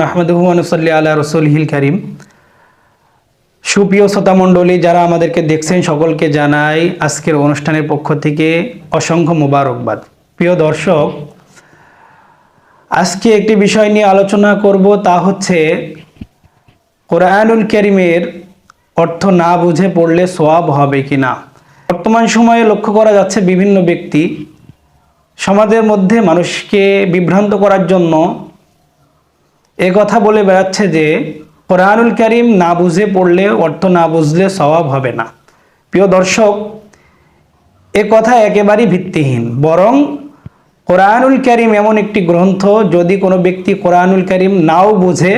নাহমাদুহু ওয়া নুসাল্লি আলা রাসূলিহিল কারীম। সুপ্রিয় শ্রোতা মণ্ডলী, যারা আমাদেরকে দেখছেন সকলকে জানাই আজকের অনুষ্ঠানের পক্ষ থেকে অসংখ্য মোবারকবাদ। প্রিয় দর্শক, আজকে একটি বিষয় নিয়ে আলোচনা করব, তা হচ্ছে কোরআনুল কারীমের অর্থ না বুঝে পড়লে সওয়াব হবে কিনা। বর্তমান সময়ে লক্ষ্য করা যাচ্ছে বিভিন্ন ব্যক্তি সমাজের মধ্যে মানুষকে বিভ্রান্ত করার জন্য এ কথা বলে বেড়াচ্ছে যে কোরআনুল কারীম না বুঝে পড়লে, অর্থ না বুঝলে সওয়াব হবে না। প্রিয় দর্শক, এ কথা একেবারেই ভিত্তিহীন। বরং কোরআনুল কারীম এমন একটি গ্রন্থ, যদি কোনো ব্যক্তি কোরআনুল কারীম নাও বুঝে,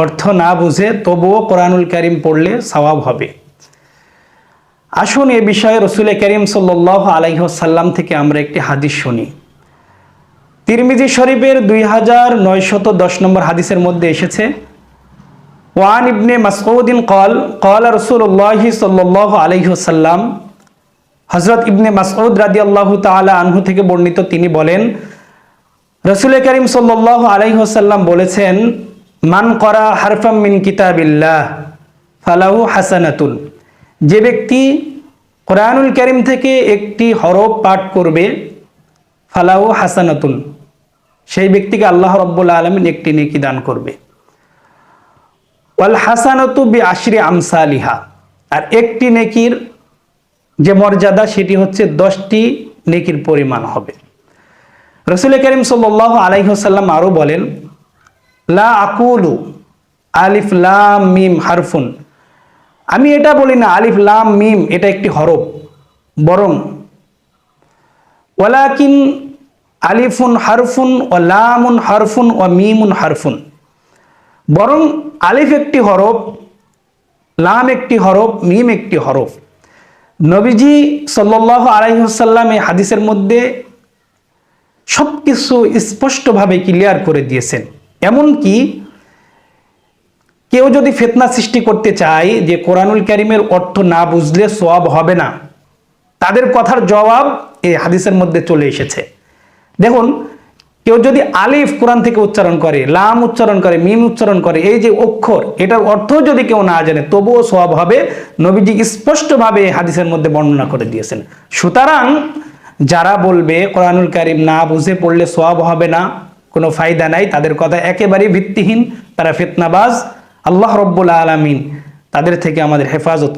অর্থ না বুঝে, তবুও কোরআনুল কারীম পড়লে সওয়াব হবে। আসুন এ বিষয়ে রাসূল কারীম সাল্লাল্লাহু আলাইহি ওয়াসাল্লাম থেকে আমরা একটি হাদিস শুনি। তিরমিজি শরীফের 2910 নম্বর হাদিসের মধ্যে এসেছে, ওয়ান ইবনে মাসউদিন ক্বাল রাসূলুল্লাহি সাল্লাল্লাহু আলাইহি ওয়াসাল্লাম, হযরত ইবনে মাসউদ রাদিয়াল্লাহু তাআলা আনহু থেকে বর্ণিত, তিনি বলেন রাসূল কারীম সাল্লাল্লাহু আলাইহি ওয়াসাল্লাম বলেছেন, মান ক্বারা হারফাম মিন কিতাবিল্লাহ ফালাহু হাসানাতুন, যে ব্যক্তি কোরআনুল কারীম থেকে একটি হরফ পাঠ করবে, ফালাহু হাসানাতুন, সেই ব্যক্তিকে আল্লাহ রাব্বুল আলামিন একটি নেকি দান করবে। ওয়াল হাসানাতু বিআশরি আমসালিহা, আর একটি নেকির যে মর্যাদা সেটি হচ্ছে 10টি নেকির পরিমাণ হবে। রাসূল কারীম সাল্লাল্লাহু আলাইহি ওয়াসাল্লাম আরো বলেন, লা আকুলু আলিফ লাম মিম হারফুন, আমি এটা বলি না আলিফ লাম মিম এটা একটি হরফ, বরং ওয়ালাকিন আলিফুন হারফুন ও লামুন হারফুন ও মিমুন হারফুন, বরং আলিফ একটি হরফ, লাম একটি হরফ, মিম একটি হরফ। নবীজি সাল্লাল্লাহু আলাইহি ওয়াসাল্লাম এই হাদিসের মধ্যে সবকিছু স্পষ্টভাবে ক্লিয়ার করে দিয়েছেন। এমনকি কেউ যদি ফিতনা সৃষ্টি করতে চায় যে কোরআনুল কারীমের অর্থ না বুঝলে সওয়াব হবে না, তাদের কথার জবাব এই হাদিসের মধ্যে চলে এসেছে। দেখুন, কেউ যদি আলিফ কোরআন থেকে উচ্চারণ করে, লাম উচ্চারণ করে, মিম উচ্চারণ করে, এই যে অক্ষর, এটার অর্থ যদি কেউ না জানে তবুও সওয়াব হবে। নবীজি স্পষ্টভাবে হাদিসের মধ্যে বর্ণনা করে দিয়েছেন। সুতরাং যারা বলবে কোরআনুল কারীম না বুঝে পড়লে সওয়াব হবে না, কোনো ফায়দা নাই, তাদের কথা একেবারেই ভিত্তিহীন, তারা ফিতনাবাজ। আল্লাহ রাব্বুল আলামিন তাদের থেকে আমাদের হেফাজত